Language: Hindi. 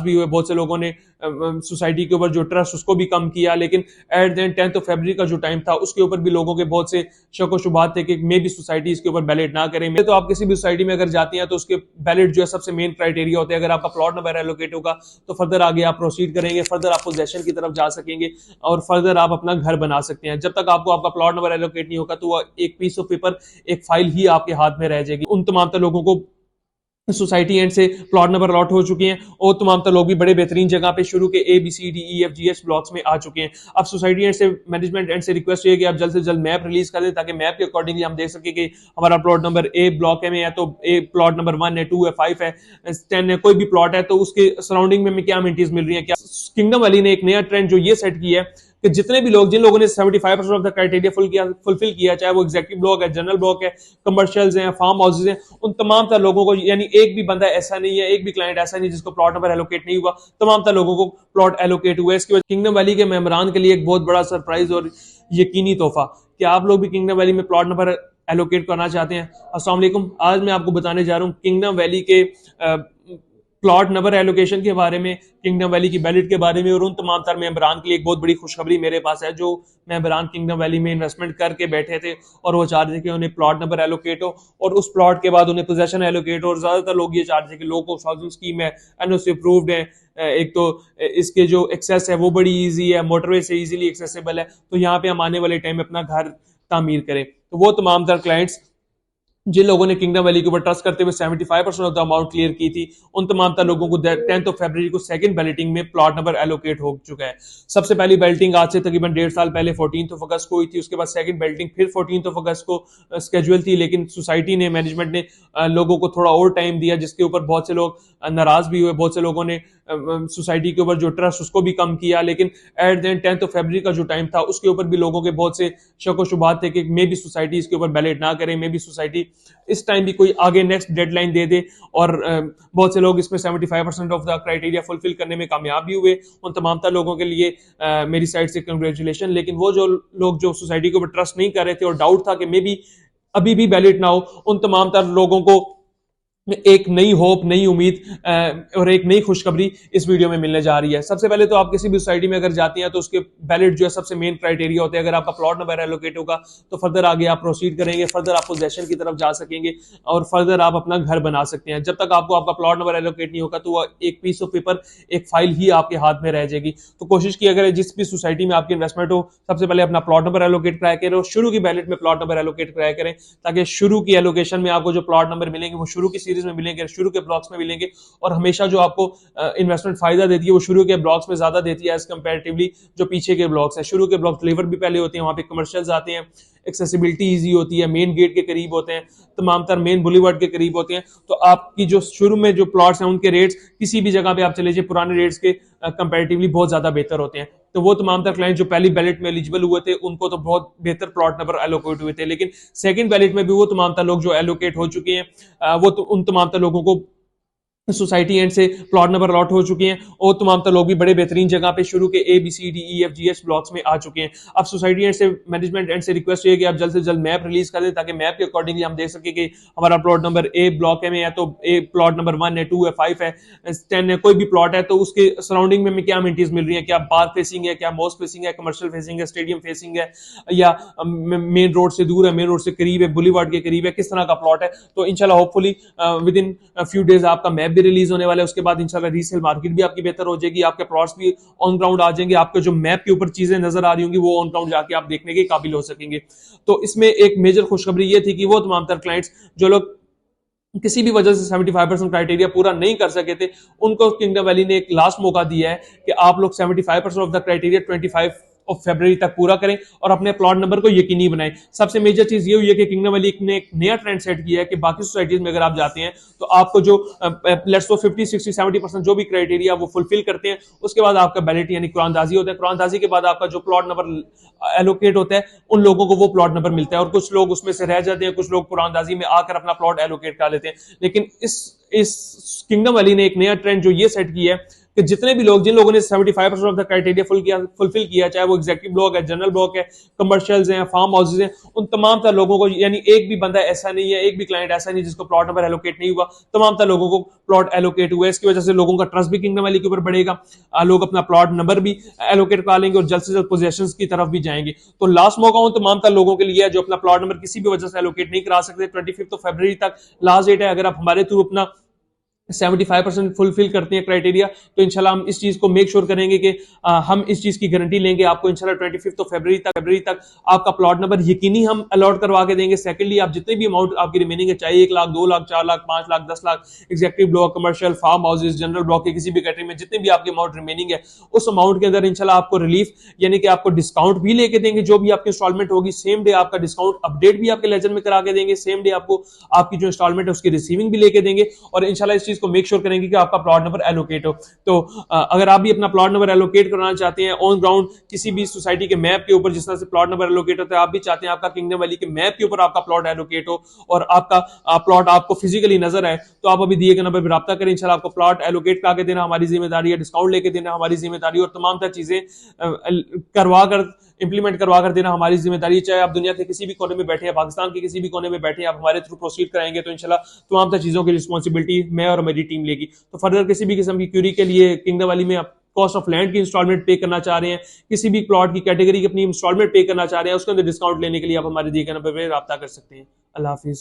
भी हुए, बहुत से लोगों ने सोसाइटी के ऊपर जो ट्रस्ट उसको भी कम किया, लेकिन at the end 10th of February का जो टाइम था उसके ऊपर भी लोगों के बहुत से शक व शुबात थे कि मे भी सोसाइटी इसके ऊपर बैलेट ना करें। तो आप किसी भी सोसाइटी में अगर जाती हैं तो उसके बैलेट जो है सबसे मेन क्राइटेरिया होता है। अगर आपका प्लॉट नंबर एलोकेट होगा तो फर्दर आगे आप प्रोसीड करेंगे, फर्दर आप पोजेशन की तरफ जा सकेंगे और फर्दर आप अपना घर बना सकते हैं। जब तक आपको आपका प्लॉट नंबर एलोकेट नहीं होगा तो एक पीस ऑफ पेपर, एक फाइल ही आपके हाथ में रह जाएगी। उन तमाम लोगों को सोसाइटी एंड से प्लॉट नंबर अलॉट हो चुके हैं और तमाम लोग भी बड़े बेहतरीन जगह पे शुरू के ABCDEFGH ब्लॉक्स में आ चुके हैं। अब सोसाइटी एंड से, मैनेजमेंट एंड से रिक्वेस्ट है कि आप जल्द से जल्द मैप रिलीज कर दें ताकि मैप के अकॉर्डिंगली हम देख सके कि हमारा प्लॉट नंबर A ब्लॉक में है तो A प्लॉट नंबर 1 है, 2 है, 5 है, 10 है, कोई भी प्लॉट है तो उसके सराउंडिंग में क्या अमेनिटीज मिल रही है। क्या किंगडम वैली ने एक नया ट्रेंड जो ये सेट किया है कि जितने भी लोग, जिन लोगों ने 75% ऑफ द क्राइटेरिया फुलफिल किया, चाहे वो एग्जीक्यूटिव ब्लॉक है, जनरल ब्लॉक है, कमर्शियल्स हैं, फार्म हाउसेज हैं, उन तमाम तर लोगों को, यानी एक भी बंदा ऐसा नहीं है, एक भी क्लाइंट ऐसा नहीं जिसको प्लॉट नंबर एलोकेट नहीं हुआ, तमाम तर लोगों को प्लॉट एलोकेट हुआ। इसके बाद किंगडम वैली के मेंबरान के लिए एक बहुत बड़ा सरप्राइज और यकीनी तोहफा कि आप लोग भी किंगडम वैली में प्लॉट नंबर एलोकेट करना चाहते हैं। अस्सलाम वालेकुम, आज मैं आपको बताने जा रहा हूँ किंगडम वैली के प्लॉट नंबर एलोकेशन के बारे में, किंगडम वैली की बैलेट के बारे में और उन तमाम तर मेंबरान के लिए एक बहुत बड़ी खुशखबरी मेरे पास है जो मेंबरान किंगडम वैली में इन्वेस्टमेंट करके बैठे थे और वो चाह रहे थे कि उन्हें प्लॉट नंबर एलोकेट हो और उस प्लॉट के बाद उन्हें पोजेशन एलोकेट हो। और ज्यादातर लोग ये चाह रहे थे कि लो कॉस्ट हाउसिंग स्कीम है, एनओसी अप्रूव्ड है, एक तो इसके जो एक्सेस है वो बड़ी ईजी है, मोटरवे से ईजिली एक्सेसिबल है, तो यहाँ पे हम आने वाले टाइम में अपना घर तामीर करें। तो वो तमाम तर क्लाइंट्स जिन लोगों ने किंगडम वैली के ऊपर ट्रस्ट करते हुए 75% ऑफ द अमाउंट क्लियर की थी, उन तमाम लोगों को 10th ऑफ फरवरी को सेकंड बैलेटिंग में प्लॉट नंबर एलोकेट हो चुका है। सबसे पहली बैलेटिंग आज से तकरीबन 1.5 साल पहले 14th ऑफ अगस्त को हुई थी। उसके बाद सेकंड बैलेटिंग फिर 14th ऑफ अगस्त को स्केड्यूल थी, लेकिन सोसाइटी ने, मैनेजमेंट ने लोगों को थोड़ा और टाइम दिया, जिसके ऊपर बहुत से लोग नाराज भी हुए, बहुत से लोगों ने सोसाइटी के ऊपर जो ट्रस्ट उसको भी कम किया, लेकिन at the end 10th of February का जो टाइम था उसके ऊपर भी लोगों के बहुत से शक व शुबात थे कि मे भी सोसाइटी इसके ऊपर बैलेट ना करें, मे भी सोसाइटी इस टाइम भी कोई आगे नेक्स्ट डेडलाइन दे दे। और बहुत से लोग इसमें 75% ऑफ द क्राइटेरिया फुलफिल करने में कामयाब भी हुए। उन तमाम लोगों के लिए मेरी साइड से कंग्रेचुलेशन। लेकिन वो जो लोग जो सोसाइटी के ऊपर ट्रस्ट नहीं कर रहे थे और डाउट था कि मे भी अभी भी बैलेट ना हो, उन तमाम लोगों को एक नई होप, नई उम्मीद और एक नई खुशखबरी इस वीडियो में मिलने जा रही है। सबसे पहले तो आप किसी भी सोसाइटी में अगर जाती हैं तो उसके बैलेट जो है सबसे मेन क्राइटेरिया होता है। अगर आपका प्लॉट नंबर एलोकेट होगा तो फर्दर आगे आप प्रोसीड करेंगे, फर्दर आप पोजेशन की तरफ जा सकेंगे और फर्दर आप अपना घर बना सकते हैं। जब तक आपको आपका प्लॉट नंबर एलोकेट नहीं होगा तो वह एक पीस ऑफ पेपर, एक फाइल ही आपके हाथ में रह जाएगी। तो कोशिश की अगर जिस भी सोसाइटी में आपकी इन्वेस्टमेंट हो, सबसे पहले अपना प्लॉट नंबर एलोकेट कराया करें और शुरू की बैलेट में प्लॉट नंबर एलोकेट कराया करें, ताकि शुरू की एलोकेशन में आपको जो प्लॉट नंबर मिलेंगे वो शुरू की सीरीज में मिलेंगे, शुरू के ब्लॉक्स में मिलेंगे। और हमेशा जो आपको इन्वेस्टमेंट फायदा देती है वो शुरू के ब्लॉक्स में ज्यादा देती है एज कंपैरेटिवली जो पीछे के ब्लॉक्स हैं। शुरू के ब्लॉक्स डिलीवर भी पहले होते हैं, वहां पे कमर्शियल्स आते हैं, एक्सेसिबिलिटी इजी होती है, मेन गेट के करीब होते हैं, तमाम तर मेन बुलीवर्ड के करीब होते हैं। तो आपकी जो शुरू में जो प्लॉट्स हैं उनके रेट्स किसी भी जगह पे आप चले जाइए पुराने रेट्स के कंपैरेटिवली बहुत ज्यादा बेहतर होते हैं। तो वो तमाम तर क्लाइंट जो पहली बैलेट में एलिजिबल हुए थे उनको तो बहुत बेहतर प्लॉट नंबर एलोकेट हुए थे, लेकिन सेकंड बैलेट में भी वो तमाम तर लोग जो एलोकेट हो चुके हैं वो तो उन तमाम तर लोगों को सोसाइटी एंड से प्लॉट नंबर अलॉट हो चुके हैं और तमाम लोग भी बड़े बेहतरीन जगह पे शुरू के ABCDEFGH ब्लॉक्स में आ चुके हैं। अब सोसाइटी एंड से, मैनेजमेंट एंड से रिक्वेस्ट है कि आप जल्द से जल्द मैप रिलीज कर दें ताकि मैप के अकॉर्डिंगली हम देख सके कि हमारा प्लॉट नंबर A ब्लॉक में है तो A प्लॉट नंबर 1 है, 2 है, 5 है, 10 है, कोई भी प्लॉट है तो उसके सराउंडिंग में क्या अमेनिटीज मिल रही है, क्या पार्क फेसिंग है, क्या मॉस्क फेसिंग है, कमर्शियल फेसिंग है, स्टेडियम फेसिंग है, या मेन रोड से दूर है, मेन रोड से करीब है, बुलीवर्ड के करीब है, किस तरह का प्लॉट है। तो इंशाल्लाह hopefully with in few days आपका मैप भी रिलीज होने वाला है। उसके बाद इंशाल्लाह रीसेल मार्केट भी आपकी बेहतर हो जाएगी, आपके प्लॉट्स भी ऑन ग्राउंड आ जाएंगे, आपके जो मैप के ऊपर चीजें नजर आ रही होंगी वो ऑन ग्राउंड जाके आप देखने के काबिल हो सकेंगे। तो इसमें एक मेजर खुशखबरी ये थी कि वो तमाम तर क्लाइंट्स जो लोग किसी भी वजह से 75% क्राइटेरिया पूरा नहीं कर सके थे, उनको किंगडम वैली ने एक लास्ट मौका दिया है कि आप लोग 75% of the criteria 25 of February तक पूरा करें और अपने प्लॉट नंबर को यकीनी बनाएं। सबसे मेजर चीज ये हुई है कि किंगडम वैली ने एक नया ट्रेंड सेट किया है कि बाकी सोसाइटीज में अगर आप जाते हैं तो आपको जो लेट्स सो 50, 60, 70% जो भी क्राइटेरिया वो फुलफिल करते हैं, उसके बाद आपका बैलेट यानी कुरानदाजी होता है। कुरानदाजी के बाद आपका जो प्लॉट नंबर एलोकेट होता है उन लोगों को वो प्लॉट नंबर मिलता है और कुछ लोग उसमें से रह जाते हैं, कुछ लोग कुरानदाजी में आकर अपना प्लॉट एलोकेट कर लेते हैं। लेकिन इस इस किंगडम वैली ने एक नया ट्रेंड जो ये सेट किया है कि जितने भी लोग, जिन लोगों ने 75% ऑफ द क्राइटेरिया फुलफिल किया, चाहे वो एग्जीक्यूटिव ब्लॉक है, जनरल ब्लॉक है, कमर्शियल्स हैं, फार्म हाउसेज हैं, उन तमाम तर लोगों को, यानी एक भी बंदा ऐसा नहीं है, एक भी क्लाइंट ऐसा नहीं जिसको प्लॉट नंबर एलोकेट नहीं हुआ, तमाम तर लोगों को प्लॉट एलोकेट हुआ है। इसकी वजह से लोगों का ट्रस्ट भी किंगडम वैली के ऊपर बढ़ेगा, लोग अपना प्लॉट नंबर भी एलोकेट करा लेंगे और जल्द से जल्द पोजेशन की तरफ भी जाएंगे। तो लास्ट मौका उन तमाम तर लोगों के लिए है जो अपना प्लॉट नंबर किसी भी वजह से एलोकेट नहीं करा सकते। 25 फरवरी तक लास्ट डेट है। अगर आप हमारे थ्रू अपना 75% फुलफिल करते हैं क्राइटेरिया, तो इंशाल्लाह हम इस चीज को मेक श्योर करेंगे कि हम इस चीज की गारंटी लेंगे आपको इंशाल्लाह 25 फरवरी तक आपका प्लॉट नंबर यकीनी हम अलॉट करवा के देंगे। सेकंडली, आप जितने भी अमाउंट आपकी रिमेनिंग है, चाहे 1 lakh, 2 lakh, 4 lakh, 5 lakh, 10 lakh, executive block, commercial, farm houses, general block के किसी भी कैटेगरी में जितने भी आपके अमाउंट रिमेनिंग है, उस अमाउंट के अंदर इंशाल्लाह आपको रिलीफ यानी कि आपको डिस्काउंट भी लेके देंगे। जो भी आपकी इंस्टॉलमेंट होगी, सेम डे आपका डिस्काउंट अपडेट भी आपके लेजर में करा के देंगे, सेम डे आपको आपकी जो इंस्टॉलमेंट है उसकी रिसीविंग भी लेके देंगे, और इंशाल्लाह इस चीज को मेक श्योर करेंगे कि आपका प्लॉट नंबर एलोकेट हो। तो अगर आप भी अपना प्लॉट नंबर एलोकेट करना चाहते हैं ऑन ग्राउंड किसी भी सोसाइटी के मैप के ऊपर, जिस तरह से प्लॉट नंबर एलोकेट होता है, आप भी चाहते हैं आपका किंगडम वैली के मैप के ऊपर आपका प्लॉट एलोकेट हो और आपका प्लॉट आपको फिजिकली नजर आए, तो आप अभी दिए गए नंबर पर रब्ता करें। इंशाल्लाह आपको प्लॉट एलोकेट करके देना हमारी जिम्मेदारी है, डिस्काउंट लेके देना हमारी जिम्मेदारी, और तमाम तरह चीजें करवा कर इंप्लीमेंट करवा कर देना हमारी जिम्मेदारी। चाहे आप दुनिया के किसी भी कोने में बैठे हैं, पाकिस्तान के किसी भी कोने में बैठे हैं, आप हमारे थ्रू प्रोसीड कराएंगे तो इंशाल्लाह तमाम तरह चीजों की रिस्पॉन्सिबिलिटी मैं और मेरी टीम लेगी। तो फर्दर किसी भी किस्म की क्यूरी के लिए किंगडम वैली में आप कॉस्ट ऑफ लैंड की इंस्टॉलमेंट पे करना चाह रहे हैं, किसी भी प्लॉट की कैटेगरी की अपनी इंस्टॉलमेंट पे करना चाह रहे हैं, उसके अंदर डिस्काउंट लेने के लिए आप हमारे दिए गए नंबर पर रब्ता कर सकते हैं। अल्लाह हाफिज।